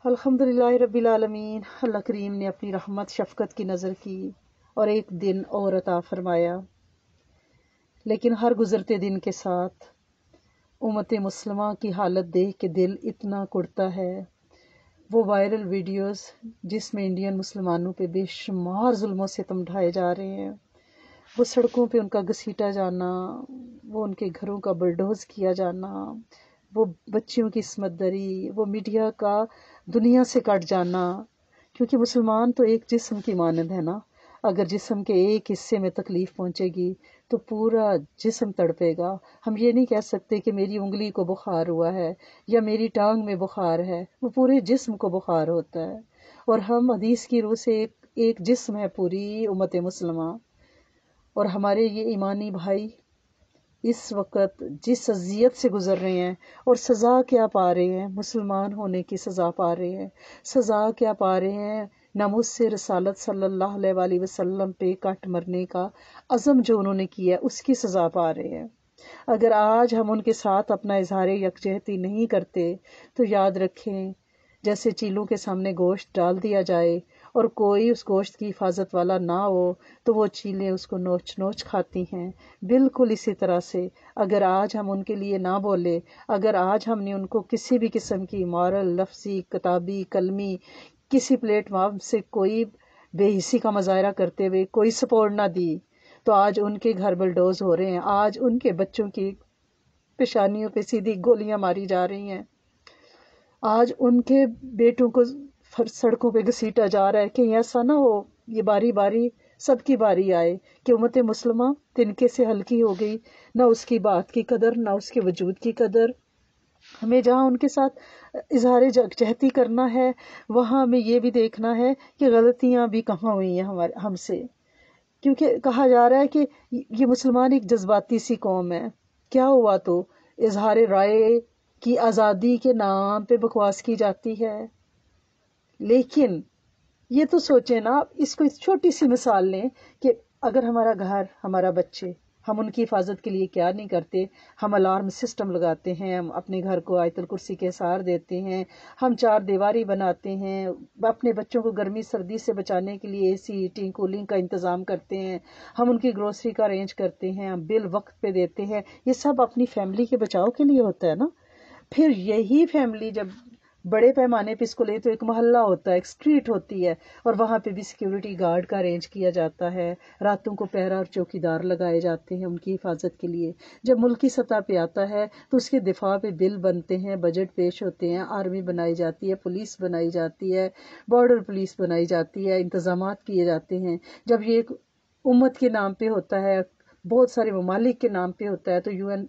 الحمدللہ رب العالمین۔ اللہ کریم نے اپنی رحمت شفقت کی نظر کی اور ایک دن اور عطا فرمایا، لیکن ہر گزرتے دن کے ساتھ امت مسلمہ کی حالت دیکھ کے دل اتنا کڑتا ہے۔ وہ وائرل ویڈیوز جس میں انڈین مسلمانوں پہ بے شمار ظلم و ستم ڈھائے جا رہے ہیں، وہ سڑکوں پہ ان کا گھسیٹا جانا، وہ ان کے گھروں کا بلڈوز کیا جانا، وہ بچیوں کی عصمت دری، وہ میڈیا کا دنیا سے کٹ جانا، کیونکہ مسلمان تو ایک جسم کی مانند ہے نا۔ اگر جسم کے ایک حصے میں تکلیف پہنچے گی تو پورا جسم تڑپے گا۔ ہم یہ نہیں کہہ سکتے کہ میری انگلی کو بخار ہوا ہے یا میری ٹانگ میں بخار ہے، وہ پورے جسم کو بخار ہوتا ہے۔ اور ہم حدیث کی روح سے ایک جسم ہے پوری امت مسلمہ، اور ہمارے یہ ایمانی بھائی اس وقت جس اذیت سے گزر رہے ہیں اور سزا کیا پا رہے ہیں، مسلمان ہونے کی سزا پا رہے ہیں۔ سزا کیا پا رہے ہیں؟ ناموس رسالت صلی اللہ علیہ وآلہ وسلم پہ کٹ مرنے کا عزم جو انہوں نے کیا ہے، اس کی سزا پا رہے ہیں۔ اگر آج ہم ان کے ساتھ اپنا اظہار یکجہتی نہیں کرتے تو یاد رکھیں، جیسے چیلوں کے سامنے گوشت ڈال دیا جائے اور کوئی اس گوشت کی حفاظت والا نہ ہو تو وہ چیلیں اس کو نوچ نوچ کھاتی ہیں، بالکل اسی طرح سے اگر آج ہم ان کے لیے نہ بولے، اگر آج ہم نے ان کو کسی بھی قسم کی مورل، لفظی، کتابی، قلمی کسی پلیٹ فارم سے کوئی بے حسی کا مظاہرہ کرتے ہوئے کوئی سپورٹ نہ دی، تو آج ان کے گھر بلڈوز ہو رہے ہیں، آج ان کے بچوں کی پیشانیوں پہ سیدھی گولیاں ماری جا رہی ہیں، آج ان کے بیٹوں کو سڑکوں پہ گھسیٹا جا رہا ہے۔ کہ ایسا نہ ہو یہ باری باری سب کی باری آئے کہ امت مسلمہ تنکے سے ہلکی ہو گئی، نہ اس کی بات کی قدر، نہ اس کے وجود کی قدر۔ ہمیں جہاں ان کے ساتھ اظہار یکجہتی کرنا ہے، وہاں ہمیں یہ بھی دیکھنا ہے کہ غلطیاں بھی کہاں ہوئی ہیں ہم سے، کیونکہ کہا جا رہا ہے کہ یہ مسلمان ایک جذباتی سی قوم ہے۔ کیا ہوا تو اظہار رائے کی آزادی کے نام پہ بکواس کی جاتی ہے، لیکن یہ تو سوچیں نا، اس کو چھوٹی سی مثال لیں کہ اگر ہمارا گھر، ہمارا بچے، ہم ان کی حفاظت کے لیے کیا نہیں کرتے؟ ہم الارم سسٹم لگاتے ہیں، ہم اپنے گھر کو آیت الکرسی کے اثار دیتے ہیں، ہم چار دیواری بناتے ہیں، اپنے بچوں کو گرمی سردی سے بچانے کے لیے اے سی، ہیٹنگ، کولنگ کا انتظام کرتے ہیں، ہم ان کی گروسری کا ارینج کرتے ہیں، ہم بل وقت پہ دیتے ہیں۔ یہ سب اپنی فیملی کے بچاؤ کے لیے ہوتا ہے نا۔ پھر یہی فیملی جب بڑے پیمانے پہ اس کو لے تو ایک محلہ ہوتا ہے، ایک اسٹریٹ ہوتی ہے، اور وہاں پہ بھی سیکیورٹی گارڈ کا ارینج کیا جاتا ہے، راتوں کو پہرا اور چوکیدار لگائے جاتے ہیں ان کی حفاظت کے لیے۔ جب ملکی سطح پہ آتا ہے تو اس کے دفاع پہ بل بنتے ہیں، بجٹ پیش ہوتے ہیں، آرمی بنائی جاتی ہے، پولیس بنائی جاتی ہے، بارڈر پولیس بنائی جاتی ہے، انتظامات کیے جاتے ہیں۔ جب یہ ایک امت کے نام پہ ہوتا ہے، بہت سارے ممالک کے نام پہ ہوتا ہے، تو UN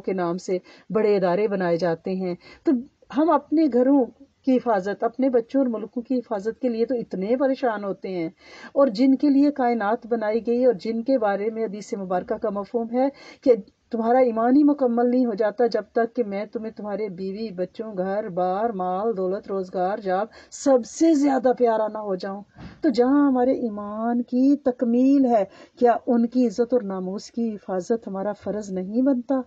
کے نام سے بڑے ادارے بنائے جاتے ہیں۔ تو ہم اپنے گھروں کی حفاظت، اپنے بچوں اور ملکوں کی حفاظت کے لیے تو اتنے پریشان ہوتے ہیں، اور جن کے لیے کائنات بنائی گئی اور جن کے بارے میں حدیث مبارکہ کا مفہوم ہے کہ تمہارا ایمان ہی مکمل نہیں ہو جاتا جب تک کہ میں تمہیں تمہارے بیوی بچوں، گھر بار، مال دولت، روزگار، جاب سب سے زیادہ پیارا نہ ہو جاؤں۔ تو جہاں ہمارے ایمان کی تکمیل ہے، کیا ان کی عزت اور ناموس کی حفاظت ہمارا فرض نہیں بنتا؟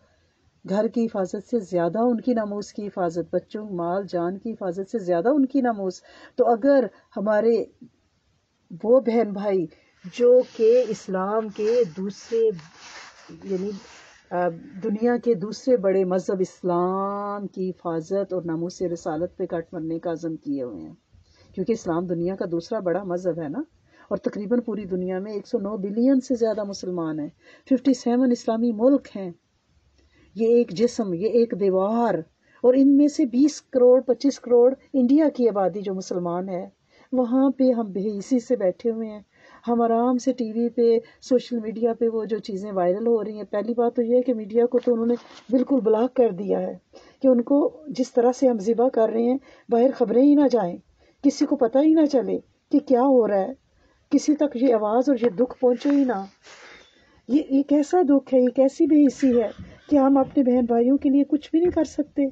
گھر کی حفاظت سے زیادہ ان کی ناموس کی حفاظت، بچوں، مال جان کی حفاظت سے زیادہ ان کی ناموس۔ تو اگر ہمارے وہ بہن بھائی جو کہ اسلام کے دوسرے، یعنی دنیا کے دوسرے بڑے مذہب اسلام کی حفاظت اور ناموس رسالت پہ کٹ مرنے کا عزم کیے ہوئے ہیں، کیونکہ اسلام دنیا کا دوسرا بڑا مذہب ہے نا، اور تقریباً پوری دنیا میں 109 بلین سے زیادہ مسلمان ہیں، 57 اسلامی ملک ہیں۔ یہ ایک جسم، یہ ایک دیوار، اور ان میں سے 20 کروڑ 25 کروڑ انڈیا کی آبادی جو مسلمان ہے، وہاں پہ ہم بے حسی سے بیٹھے ہوئے ہیں۔ ہم آرام سے ٹی وی پہ، سوشل میڈیا پہ وہ جو چیزیں وائرل ہو رہی ہیں، پہلی بات تو یہ ہے کہ میڈیا کو تو انہوں نے بالکل بلاک کر دیا ہے کہ ان کو جس طرح سے ہم ذبح کر رہے ہیں، باہر خبریں ہی نہ جائیں، کسی کو پتہ ہی نہ چلے کہ کیا ہو رہا ہے، کسی تک یہ آواز اور یہ دکھ پہنچے ہی نہ۔ یہ کیسا دکھ ہے، یہ کیسی بے حسی ہے کہ ہم اپنے بہن بھائیوں کے لیے کچھ بھی نہیں کر سکتے،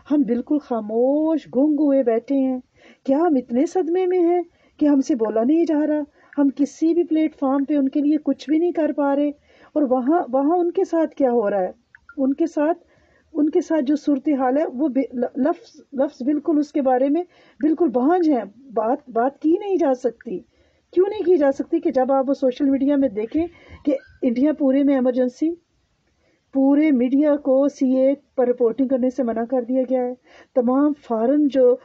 ہم بالکل خاموش گنگ ہوئے بیٹھے ہیں۔ کیا ہم اتنے صدمے میں ہیں کہ ہم سے بولا نہیں جا رہا، ہم کسی بھی پلیٹ فارم پہ ان کے لیے کچھ بھی نہیں کر پا رہے، اور وہاں ان کے ساتھ کیا ہو رہا ہے؟ ان کے ساتھ ان کے ساتھ جو صورتحال ہے وہ لفظ بالکل اس کے بارے میں بالکل بھانج ہیں، بات کی نہیں جا سکتی. کیوں نہیں کی جا سکتی؟ کہ جب آپ وہ سوشل میڈیا میں دیکھیں کہ انڈیا پورے میں ایمرجنسی، پورے میڈیا کو سی اے پر رپورٹنگ کرنے سے منع کر دیا گیا ہے، تمام فارن جو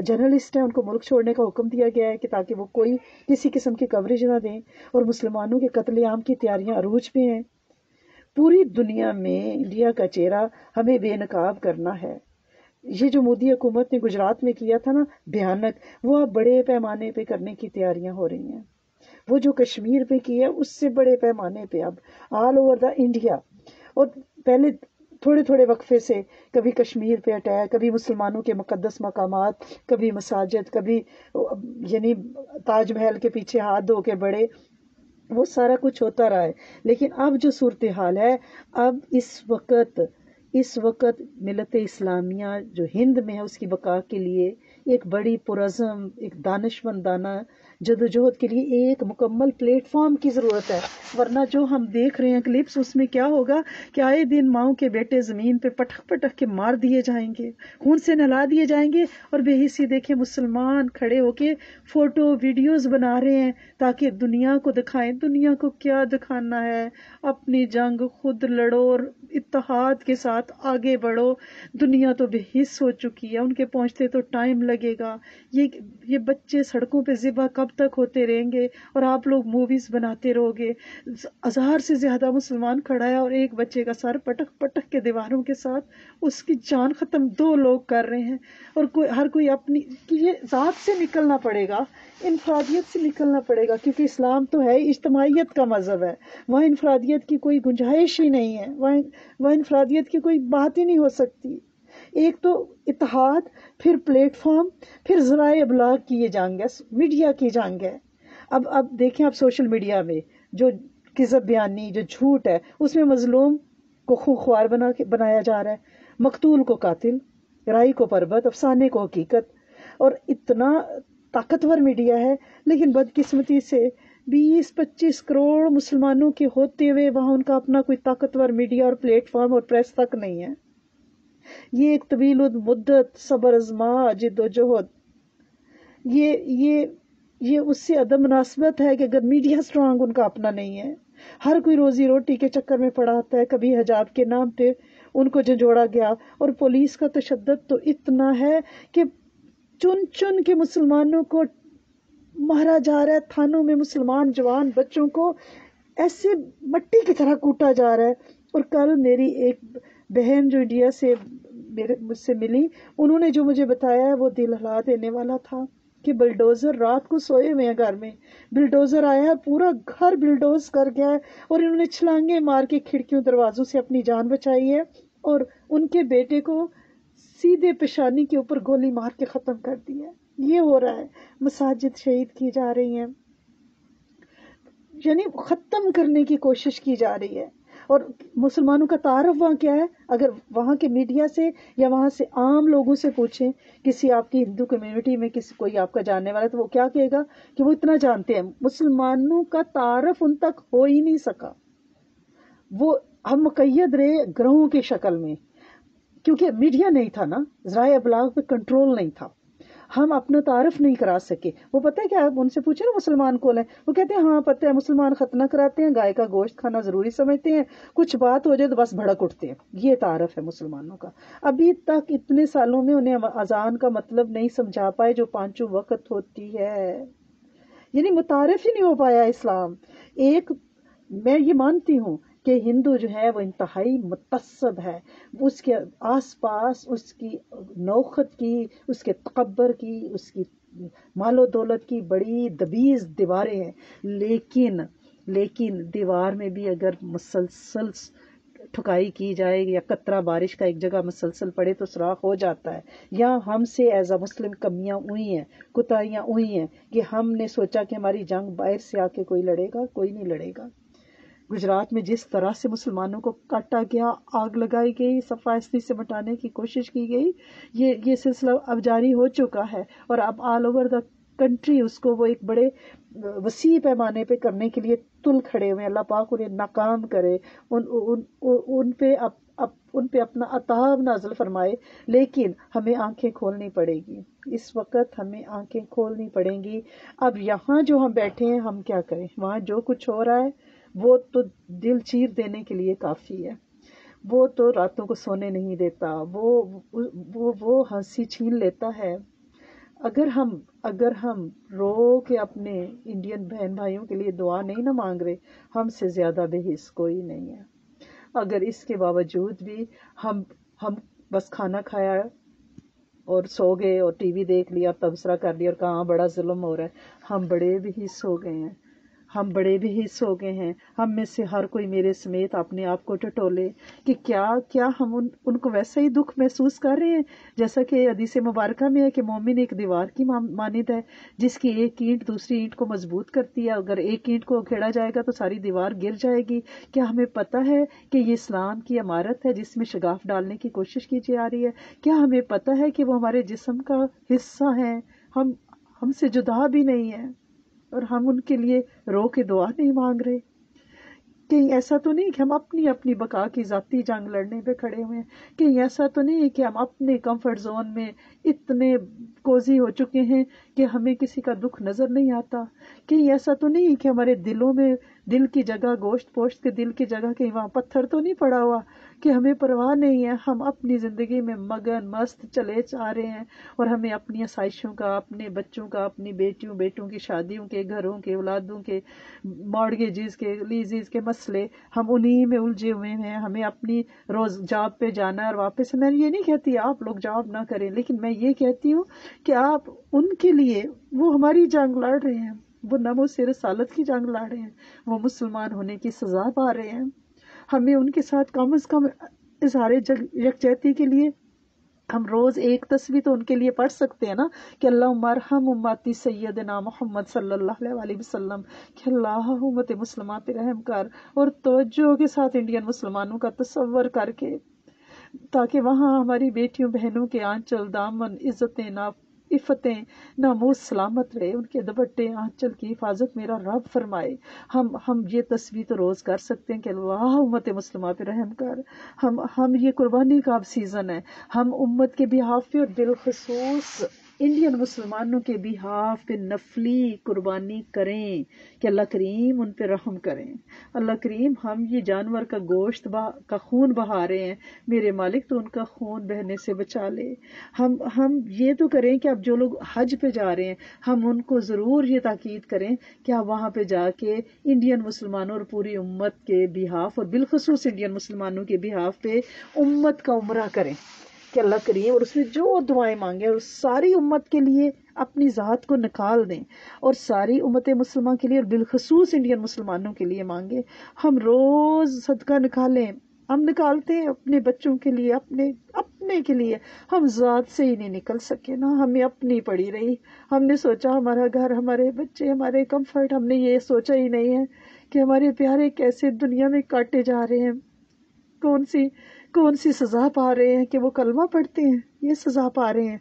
جرنلسٹ ہیں ان کو ملک چھوڑنے کا حکم دیا گیا ہے کہ تاکہ وہ کوئی کسی قسم کی کوریج نہ دیں، اور مسلمانوں کے قتل عام کی تیاریاں عروج پہ ہیں. پوری دنیا میں انڈیا کا چہرہ ہمیں بے نقاب کرنا ہے. یہ جو مودی حکومت نے گجرات میں کیا تھا نا بھیانک، وہ اب بڑے پیمانے پہ کرنے کی تیاریاں ہو رہی ہیں. وہ جو کشمیر پہ کی ہے اس سے بڑے پیمانے پہ اب آل اوور دا انڈیا. اور پہلے تھوڑے تھوڑے وقفے سے کبھی کشمیر پہ اٹیک، کبھی مسلمانوں کے مقدس مقامات، کبھی مساجد، کبھی یعنی تاج محل کے پیچھے ہاتھ دھو کے بڑے، وہ سارا کچھ ہوتا رہا ہے. لیکن اب جو صورتحال ہے، اب اس وقت ملت اسلامیہ جو ہند میں ہے اس کی بقا کے لیے ایک بڑی پرعزم، ایک دانشمندانہ جدوجہد کے لیے ایک مکمل پلیٹ فارم کی ضرورت ہے. ورنہ جو ہم دیکھ رہے ہیں کلپس، اس میں کیا ہوگا کہ آئے دن ماؤں کے بیٹے زمین پہ پٹک پٹک کے مار دیے جائیں گے، خون سے نہلا دیے جائیں گے، اور بے حسی دیکھیں مسلمان کھڑے ہو کے فوٹو ویڈیوز بنا رہے ہیں تاکہ دنیا کو دکھائیں. دنیا کو کیا دکھانا ہے؟ اپنی جنگ خود لڑو اور اتحاد کے ساتھ آگے بڑھو. دنیا تو بے حس ہو چکی ہے، ان کے پہنچتے تو ٹائم لگے گا. یہ بچے سڑکوں پہ ذبح کب تک ہوتے رہیں گے اور آپ لوگ موویز بناتے رہو گے؟ 1000 سے زیادہ مسلمان کھڑا ہے اور ایک بچے کا سر پٹک پٹک کے دیواروں کے ساتھ اس کی جان ختم 2 لوگ کر رہے ہیں. اور ہر کوئی اپنی کہ یہ ذات سے نکلنا پڑے گا، انفرادیت سے نکلنا پڑے گا، کیونکہ اسلام تو ہے اجتماعیت کا مذہب ہے. وہاں انفرادیت کی کوئی گنجائش ہی نہیں ہے، وہاں انفرادیت کی کوئی بات ہی نہیں ہو سکتی. ایک تو اتحاد، پھر پلیٹ فارم، پھر ذرائع ابلاغ کی یہ جنگ ہے، میڈیا کی جنگ ہے. اب دیکھیں، اب سوشل میڈیا میں جو کذب بیانی، جو جھوٹ ہے، اس میں مظلوم کو خوار بنایا جا رہا ہے، مقتول کو قاتل، رائی کو پربت، افسانے کو حقیقت. اور اتنا طاقتور میڈیا ہے، لیکن بدقسمتی سے 20-25 کروڑ مسلمانوں کے ہوتے ہوئے وہاں ان کا اپنا کوئی طاقتور میڈیا اور پلیٹ فارم اور پریس تک نہیں ہے. یہ ایک طویل مدت صبر ازما جد و جہد، یہ اس سے عدم مناسبت ہے کہ اگر میڈیا سٹرانگ ان کا اپنا نہیں ہے. ہر کوئی روزی روٹی کے چکر میں پڑا ہوتا ہے. کبھی حجاب کے نام پہ ان کو جھنجھوڑا گیا، اور پولیس کا تشدد تو اتنا ہے کہ چن چن کے مسلمانوں کو مارا جا رہا ہے. تھانوں میں مسلمان جوان بچوں کو ایسے مٹی کی طرح کوٹا جا رہا ہے. اور کل میری ایک بہن جو انڈیا سے مجھ سے ملی، انہوں نے جو مجھے بتایا ہے وہ دل ہلا دینے والا تھا کہ بلڈوزر، رات کو سوئے ہوئے ہیں گھر میں، بلڈوزر آیا ہے، پورا گھر بلڈوز کر گیا ہے، اور انہوں نے چھلانگے مار کے کھڑکیوں دروازوں سے اپنی جان بچائی ہے، اور ان کے بیٹے کو سیدھے پیشانی کے اوپر گولی مار کے ختم کر دیا. یہ ہو رہا ہے. مساجد شہید کی جا رہی ہیں، یعنی ختم کرنے کی کوشش کی جا رہی ہے. اور مسلمانوں کا تعارف وہاں کیا ہے؟ اگر وہاں کے میڈیا سے یا وہاں سے عام لوگوں سے پوچھیں، کسی آپ کی ہندو کمیونٹی میں کسی کوئی آپ کا جاننے والا، تو وہ کیا کہے گا کہ وہ اتنا جانتے ہیں. مسلمانوں کا تعارف ان تک ہو ہی نہیں سکا. وہ ہم مقید رہے گروہوں کی شکل میں، کیونکہ میڈیا نہیں تھا نا، ذرائع ابلاغ پہ کنٹرول نہیں تھا. ہم اپنا تعارف نہیں کرا سکے. وہ پتہ ہے کیا، آپ ان سے پوچھیں نا مسلمان کون ہے، وہ کہتے ہیں ہاں پتہ ہے، مسلمان ختنہ کراتے ہیں، گائے کا گوشت کھانا ضروری سمجھتے ہیں، کچھ بات ہو جائے تو بس بھڑک اٹھتے ہیں. یہ تعارف ہے مسلمانوں کا. ابھی تک اتنے سالوں میں انہیں اذان کا مطلب نہیں سمجھا پائے جو 5 وقت ہوتی ہے. یعنی متعارف ہی نہیں ہو پایا اسلام. میں یہ مانتی ہوں کہ ہندو جو ہے وہ انتہائی متعصب ہے، اس کے آس پاس اس کی نوخت کی، اس کے تکبر کی، اس کی مال و دولت کی بڑی دبیز دیواریں ہیں. لیکن دیوار میں بھی اگر مسلسل ٹھکائی کی جائے یا قطرہ بارش کا ایک جگہ مسلسل پڑے تو سوراخ ہو جاتا ہے. یا ہم سے ایز اے مسلم کمیاں ہوئی ہیں، کوتاہیاں ہوئی ہیں کہ ہم نے سوچا کہ ہماری جنگ باہر سے آ کے کوئی لڑے گا، کوئی نہیں لڑے گا. گجرات میں جس طرح سے مسلمانوں کو کاٹا گیا، آگ لگائی گئی، صفائیستی سے مٹانے کی کوشش کی گئی، یہ سلسلہ اب جاری ہو چکا ہے. اور اب آل اوور دا کنٹری اس کو وہ ایک بڑے وسیع پیمانے پہ کرنے کے لیے تل کھڑے ہوئے. اللہ پاک انہیں ناکام کرے، ان پہ ان پہ اپنا عطاب نازل فرمائے، لیکن ہمیں آنکھیں کھولنی پڑے گی، اس وقت ہمیں آنکھیں کھولنی پڑیں گی۔ اب یہاں جو ہم بیٹھے ہیں ہم کیا کریں؟ وہاں جو کچھ ہو رہا ہے وہ تو دل چیر دینے کے لیے کافی ہے، وہ تو راتوں کو سونے نہیں دیتا، وہ ہنسی چھین لیتا ہے۔ اگر ہم رو کے اپنے انڈین بہن بھائیوں کے لیے دعا نہیں نہ مانگ رہے، ہم سے زیادہ بے حس کوئی نہیں ہے۔ اگر اس کے باوجود بھی ہم بس کھانا کھایا اور سو گئے اور ٹی وی دیکھ لیا، تبصرہ کر لیا اور کہاں بڑا ظلم ہو رہا ہے، ہم بڑے بے حس ہو گئے ہیں، ہم بڑے بے حس ہو گئے ہیں۔ ہم میں سے ہر کوئی میرے سمیت اپنے آپ کو ٹٹولے کہ کیا ہم ان کو ویسا ہی دکھ محسوس کر رہے ہیں جیسا کہ حدیث مبارکہ میں ہے کہ مومن ایک دیوار کی مانند ہے جس کی ایک اینٹ دوسری اینٹ کو مضبوط کرتی ہے، اگر ایک اینٹ کو کھیڑا جائے گا تو ساری دیوار گر جائے گی۔ کیا ہمیں پتہ ہے کہ یہ اسلام کی عمارت ہے جس میں شگاف ڈالنے کی کوشش کی جا رہی ہے؟ کیا ہمیں پتہ ہے کہ وہ ہمارے جسم کا حصہ ہیں، ہم سے جدا بھی نہیں ہیں، اور ہم ان کے لیے رو کے دعا نہیں مانگ رہے؟ کہیں ایسا تو نہیں کہ ہم اپنی بقا کی ذاتی جنگ لڑنے پہ کھڑے ہوئے ہیں؟ کہیں ایسا تو نہیں کہ ہم اپنے کمفرٹ زون میں اتنے کوزی ہو چکے ہیں کہ ہمیں کسی کا دکھ نظر نہیں آتا؟ کہیں ایسا تو نہیں کہ ہمارے دلوں میں دل کی جگہ، گوشت پوشت کے دل کی جگہ کہیں وہاں پتھر تو نہیں پڑا ہوا کہ ہمیں پرواہ نہیں ہے؟ ہم اپنی زندگی میں مگن مست چلے جا رہے ہیں، اور ہمیں اپنی آسائشوں کا، اپنے بچوں کا، اپنی بیٹوں کی شادیوں کے، گھروں کے، اولادوں کے، مارگیجز کے، لیزز کے مسئلے، ہم انہی میں الجھے ہوئے ہیں۔ ہمیں اپنی روز جاب پہ جانا ہے اور واپس۔ میں یہ نہیں کہتی آپ لوگ جاب نہ کریں، لیکن میں یہ کہتی ہوں کہ آپ ان کے لیے، وہ ہماری جنگ لڑ رہے ہیں، وہ نمو سے رسالت کی جنگ لڑ رہے ہیں، وہ مسلمان ہونے کی سزا پا رہے ہیں۔ ہمیں ان کے ساتھ کم از کم اظہار یکجہتی کے لیے ہم روز ایک تسبیح تو ان کے لیے پڑھ سکتے ہیں نا، کہ اللہم ارحم امتی سیدنا محمد صلی اللہ علیہ وسلم، کہ اللہ امت مسلمہ پہ رحم کر، اور توجہ کے ساتھ انڈین مسلمانوں کا تصور کر کے، تاکہ وہاں ہماری بیٹیوں بہنوں کے آنچل، دامن، عزتیں، عفتیں، ناموس سلامت رہے، ان کے دوپٹے آنچل کی حفاظت میرا رب فرمائے۔ ہم یہ تسبیح تو روز کر سکتے ہیں کہ اللہ امت مسلمہ پہ رحم کر۔ ہم یہ قربانی کا اب سیزن ہے، ہم امت کے بہاف پہ اور بالخصوص انڈین مسلمانوں کے بہاف پہ نفلی قربانی کریں کہ اللہ کریم ان پہ رحم کریں۔ اللہ کریم، ہم یہ جانور کا گوشت کا خون بہا رہے ہیں، میرے مالک تو ان کا خون بہنے سے بچا لے۔ ہم یہ تو کریں کہ اب جو لوگ حج پہ جا رہے ہیں، ہم ان کو ضرور یہ تاکید کریں کہ آپ وہاں پہ جا کے انڈین مسلمانوں اور پوری امت کے بہاف، اور بالخصوص انڈین مسلمانوں کے بہاف پہ امت کا عمرہ کریں کہ اللہ کریم، اور اس میں جو دعائیں مانگیں اور ساری امت کے لیے اپنی ذات کو نکال دیں، اور ساری امت مسلمہ کے لیے اور بالخصوص انڈین مسلمانوں کے لیے مانگیں۔ ہم روز صدقہ نکالیں، ہم نکالتے ہیں اپنے بچوں کے لیے، اپنے کے لیے، ہم ذات سے ہی نہیں نکل سکے نا، ہمیں اپنی پڑی رہی۔ ہم نے سوچا ہمارا گھر، ہمارے بچے، ہمارے کمفرٹ، ہم نے یہ سوچا ہی نہیں ہے کہ ہمارے پیارے کیسے دنیا میں کاٹے جا رہے ہیں، کون سی سزا پا رہے ہیں کہ وہ کلمہ پڑھتے ہیں، یہ سزا پا رہے ہیں۔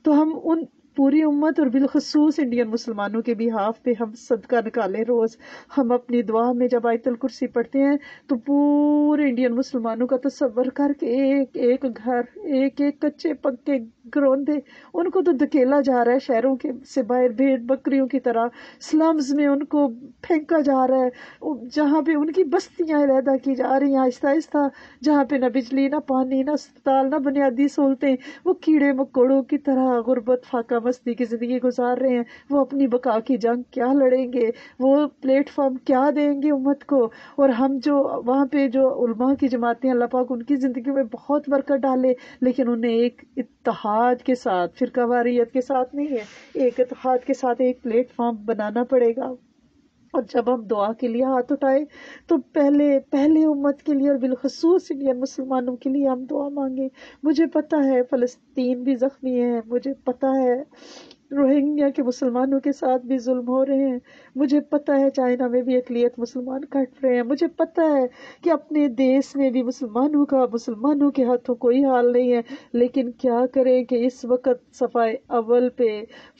تو ہم ان پوری امت اور بالخصوص انڈین مسلمانوں کے بہاف پہ ہم صدقہ نکالیں روز۔ ہم اپنی دعا میں جب آیت الکرسی پڑھتے ہیں تو پورے انڈین مسلمانوں کا تصور کر کے ایک ایک گھر، ایک ایک کچے پکے گروندے، ان کو تو دھکیلا جا رہا ہے شہروں کے سے باہر بھیڑ بکریوں کی طرح، سلمز میں ان کو پھینکا جا رہا ہے، جہاں پہ ان کی بستیاں علیحدہ کی جا رہی ہیں آہستہ آہستہ، جہاں پہ نہ بجلی، نہ پانی، نہ اسپتال، نہ بنیادی سہولتیں، وہ کیڑے مکوڑوں کی طرح غربت فاقہ مستی کی زندگی گزار رہے ہیں۔ وہ اپنی بقا کی جنگ کیا لڑیں گے؟ وہ پلیٹ فارم کیا دیں گے امت کو؟ اور ہم جو وہاں پہ جو علماء کی جماعتیں، اللہ پاک ان کی زندگی میں بہت برکت ڈالے، لیکن انہیں ایک اتحاد کے ساتھ، فرقہ واریت کے ساتھ نہیں ہے، ایک اتحاد کے ساتھ ایک پلیٹ فارم بنانا پڑے گا۔ اور جب ہم دعا کے لیے ہاتھ اٹھائے تو پہلے امت کے لیے اور بالخصوص انڈین مسلمانوں کے لیے ہم دعا مانگیں۔ مجھے پتا ہے فلسطین بھی زخمی ہے، مجھے پتا ہے روہنگیا کے مسلمانوں کے ساتھ بھی ظلم ہو رہے ہیں. مجھے پتہ ہے چائنا میں بھی اقلیت مسلمان کٹ رہے ہیں. مجھے پتہ ہے کہ اپنے دیش میں بھی مسلمانوں کے ہاتھوں کوئی حال نہیں ہے. لیکن کیا کریں کہ اس وقت صفائے اول پہ،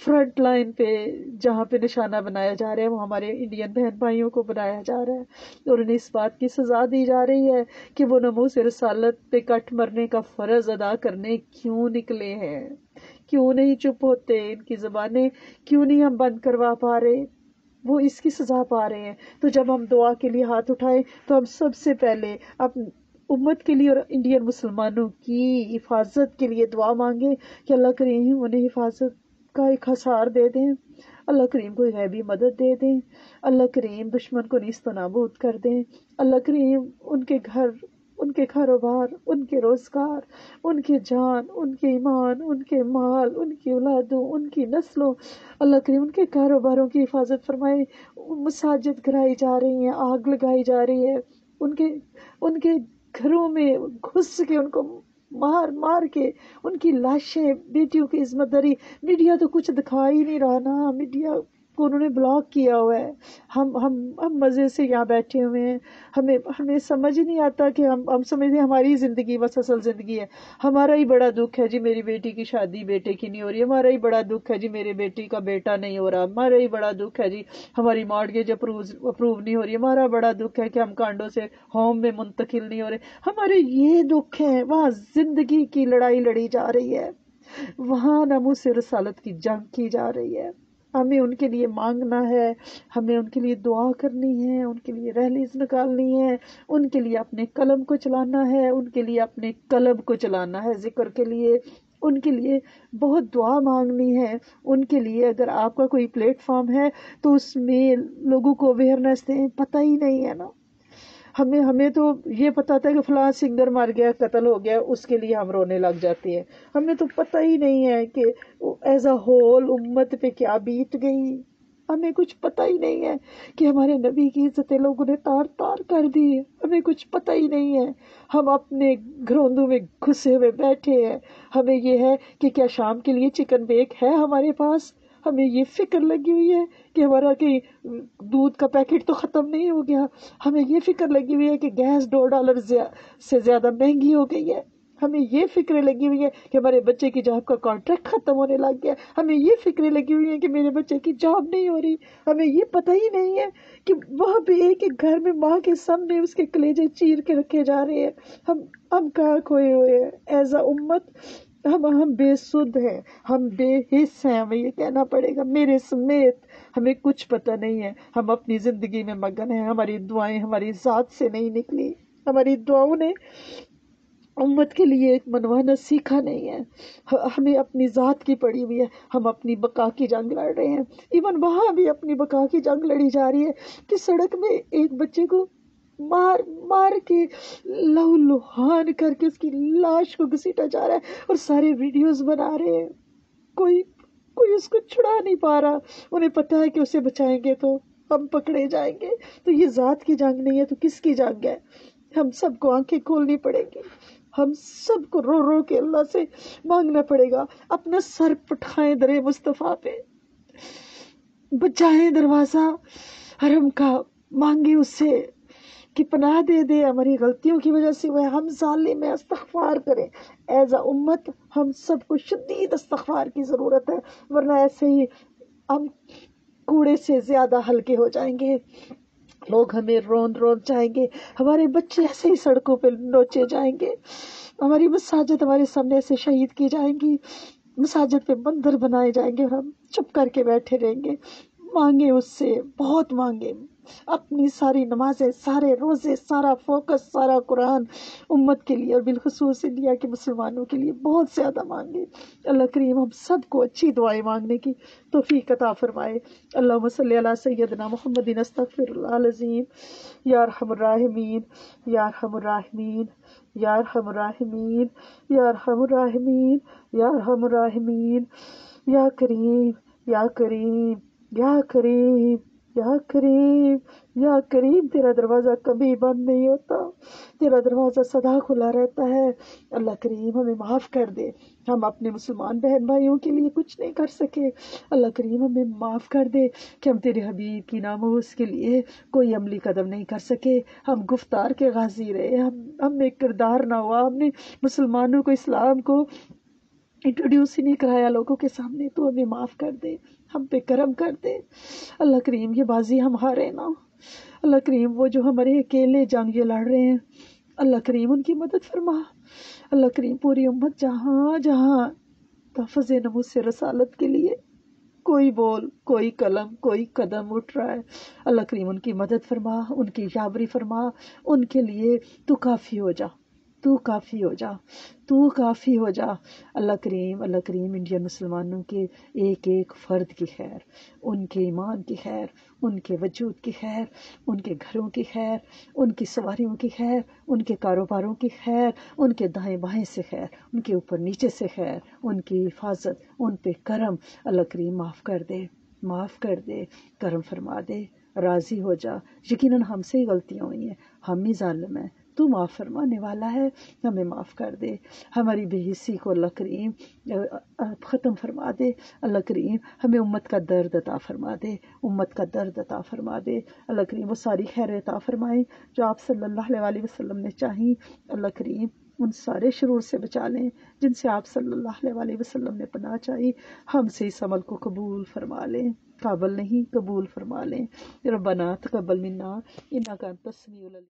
فرنٹ لائن پہ جہاں پہ نشانہ بنایا جا رہا ہے وہ ہمارے انڈین بہن بھائیوں کو بنایا جا رہا ہے، اور انہیں اس بات کی سزا دی جا رہی ہے کہ وہ ناموس رسالت پہ کٹ مرنے کا فرض ادا کرنے کیوں نکلے ہیں. کیوں نہیں چپ ہوتے؟ ان کی زبانیں کیوں نہیں ہم بند کروا پا رہے؟ وہ اس کی سزا پا رہے ہیں. تو جب ہم دعا کے لیے ہاتھ اٹھائیں تو ہم سب سے پہلے اپنی امت کے لیے اور انڈین مسلمانوں کی حفاظت کے لیے دعا مانگیں کہ اللہ کریم انہیں حفاظت کا ایک حصار دے دیں، اللہ کریم کو غیبی مدد دے دیں، اللہ کریم دشمن کو نیست و نابود کر دیں، اللہ کریم ان کے گھر، ان کے کاروبار، ان کے روزگار، ان کے جان، ان کے ایمان، ان کے مال، ان کی اولادوں، ان کی نسلوں، اللہ کریم ان کے کاروباروں کی حفاظت فرمائے. مساجد گرائی جا رہی ہیں، آگ لگائی جا رہی ہے، ان کے گھروں میں گھس کے ان کو مار مار کے ان کی لاشیں، بیٹیوں کی عصمت دری. میڈیا تو کچھ دکھا ہی نہیں رہا نا، میڈیا کو انہوں نے بلاک کیا ہوا ہے. ہم مزے سے یہاں بیٹھے ہوئے ہیں، ہمیں سمجھ نہیں آتا کہ ہم سمجھتے ہیں ہماری زندگی بس اصل زندگی ہے. ہمارا ہی بڑا دکھ ہے جی میری بیٹی کی شادی بیٹے کی نہیں ہو رہی، ہمارا ہی بڑا دکھ ہے جی میرے بیٹی کا بیٹا نہیں ہو رہا، ہمارا ہی بڑا دکھ ہے جی ہماری مارگیج اپروو نہیں ہو رہی، ہمارا بڑا دکھ ہے کہ ہم کانڈوں سے ہوم میں منتقل نہیں ہو رہے. ہمارے یہ دکھ ہیں. وہاں زندگی کی لڑائی لڑی جا رہی ہے، وہاں ناموس رسالت کی جنگ کی جا رہی ہے. ہمیں ان کے لیے مانگنا ہے، ہمیں ان کے لیے دعا کرنی ہے، ان کے لیے ریلیز نکالنی ہے، ان کے لیے اپنے قلم کو چلانا ہے، ان کے لیے اپنے قلب کو چلانا ہے ذکر کے لیے، ان کے لیے بہت دعا مانگنی ہے. ان کے لیے اگر آپ کا کوئی پلیٹ فارم ہے تو اس میں لوگوں کو اویئرنیس دیں. پتہ ہی نہیں ہے نا، ہمیں تو یہ پتا تھا کہ فلاں سنگر مر گیا، قتل ہو گیا، اس کے لیے ہم رونے لگ جاتے ہیں. ہمیں تو پتہ ہی نہیں ہے کہ ایز اے ہول امت پہ کیا بیت گئی. ہمیں کچھ پتہ ہی نہیں ہے کہ ہمارے نبی کی عزتیں لوگوں نے تار تار کر دی ہے. ہمیں کچھ پتہ ہی نہیں ہے. ہم اپنے گھروندوں میں گھسے ہوئے بیٹھے ہیں. ہمیں یہ ہے کہ کیا شام کے لیے چکن بیک ہے ہمارے پاس. ہمیں یہ فکر لگی ہوئی ہے کہ ہمارا کہیں دودھ کا پیکٹ تو ختم نہیں ہو گیا. ہمیں یہ فکر لگی ہوئی ہے کہ گیس $2 سے زیادہ مہنگی ہو گئی ہے. ہمیں یہ فکریں لگی ہوئی ہے کہ ہمارے بچے کی جاب کا کانٹریکٹ ختم ہونے لگ گیا. ہمیں یہ فکریں لگی ہوئی ہیں کہ میرے بچے کی جاب نہیں ہو رہی. ہمیں یہ پتہ ہی نہیں ہے کہ وہاں پہ ایک ایک گھر میں ماں کے سامنے اس کے کلیجے چیر کے رکھے جا رہے ہیں. ہم کہاں کھوئے ہوئے ہیں ایز اے امت. ہم بے سدھ ہیں، ہم بے حص ہیں. ہمیں یہ کہنا پڑے گا میرے سمیت. ہمیں کچھ پتہ نہیں ہے. ہم اپنی زندگی میں مگن ہیں. ہماری دعائیں ہماری ذات سے نہیں نکلی. ہماری دعاؤں نے امت کے لیے ایک منوانا سیکھا نہیں ہے. ہمیں اپنی ذات کی پڑی ہوئی ہے. ہم اپنی بقا کی جنگ لڑ رہے ہیں. ایون وہاں بھی اپنی بقا کی جنگ لڑی جا رہی ہے کہ سڑک میں ایک بچے کو مار مار کے لہو لہان کر کے اس کی لاش کو گھسیٹا جا رہا ہے اور سارے ویڈیوز بنا رہے ہیں. کوئی اس کو چھڑا نہیں پا رہا. انہیں پتا ہے کہ اسے بچائیں گے تو ہم پکڑے جائیں گے. تو یہ ذات کی جنگ نہیں ہے تو کس کی جنگ ہے؟ ہم سب کو آنکھیں کھولنی پڑے گی. ہم سب کو رو رو کے اللہ سے مانگنا پڑے گا. اپنا سر پٹھائیں در مصطفیٰ پہ، بچائیں دروازہ حرم کا، مانگے اس سے کہ پناہ دے دے. ہماری غلطیوں کی وجہ سے وہ ہم ظالم میں استغفار کریں. ایز اے امت ہم سب کو شدید استغفار کی ضرورت ہے، ورنہ ایسے ہی ہم کوڑے سے زیادہ ہلکے ہو جائیں گے. لوگ ہمیں روند جائیں گے. ہمارے بچے ایسے ہی سڑکوں پہ نوچے جائیں گے. ہماری مساجد ہمارے سامنے ایسے شہید کی جائیں گی. مساجد پہ مندر بنائے جائیں گے اور ہم چپ کر کے بیٹھے رہیں گے. مانگے اس سے، بہت مانگے. اپنی ساری نمازیں، سارے روزے، سارا فوکس، سارا قرآن امت کے لیے اور بالخصوص انڈیا کے مسلمانوں کے لیے بہت زیادہ مانگے. اللہ کریم ہم سب کو اچھی دعائیں مانگنے کی توفیق عطا فرمائے. اللہم صلی علی سیدنا محمد استغفر اللہ العظیم. یا ارحم الراحمین، یا ارحم الراحمین، یا ارحم الراحمین، یا ارحم الراحمین، یا ارحم الراحمین. یا کریم، یا کریم، یا کریم، یا کریم، یا کریم تیرا دروازہ کبھی بند نہیں ہوتا، تیرا دروازہ سدا کھلا رہتا ہے۔ اللہ کریم ہمیں معاف کر دے، ہم اپنے مسلمان بہن بھائیوں کے لیے کچھ نہیں کر سکے، اللہ کریم ہمیں معاف کر دے کہ ہم تیرے حبیب کی ناموس کے لیے کوئی عملی قدم نہیں کر سکے، ہم گفتار کے غازی رہے، ہم میں کردار نہ ہوا، ہم نے مسلمانوں کو اسلام کو انٹروڈیوس ہی نہیں کرایا لوگوں کے سامنے، تو ہمیں معاف کر دے، ہم پہ کرم کر دے اللہ کریم۔ یہ بازی ہم ہارے نہ، اللہ کریم وہ جو ہمارے اکیلے جنگ یہ لڑ رہے ہیں، اللہ کریم ان کی مدد فرما، اللہ کریم پوری امت جہاں جہاں تحفظ ناموس سے رسالت کے لیے کوئی بول، کوئی قلم، کوئی قدم اٹھ رہا ہے، اللہ کریم ان کی مدد فرما، ان کی یاوری فرما، ان کے لیے تو کافی ہو جا، تو کافی ہو جا، تو کافی ہو جا اللہ کریم۔ اللہ کریم انڈین مسلمانوں کے ایک ایک فرد کی خیر، ان کے ایمان کی خیر، ان کے وجود کی خیر، ان کے گھروں کی خیر، ان کی سواریوں کی خیر، ان کے کاروباروں کی خیر، ان کے دائیں بائیں سے خیر، ان کے اوپر نیچے سے خیر، ان کی حفاظت، ان پہ کرم، اللہ کریم معاف کر دے، معاف کر دے، کرم فرما دے، راضی ہو جا۔ یقیناً ہم سے ہی غلطیاں ہوئی ہیں، ہم ہی ظالم ہیں، تو معاف فرمانے والا ہے، ہمیں معاف کر دے، ہماری بے حسی کو اللہ کریم ختم فرما دے، اللہ کریم ہمیں امت کا درد عطا فرما دے، امت کا درد عطا فرما دے، اللہ کریم وہ ساری خیر عطا فرمائے جو آپ صلی اللہ علیہ وسلم نے چاہی، اللہ کریم ان سارے شرور سے بچا لیں جن سے آپ صلی اللہ علیہ وسلم نے پناہ چاہی، ہم سے اس عمل کو قبول فرما لیں، قابل نہیں قبول فرما لیں، ربنا تقبل منا انک انت السمیع العلیم۔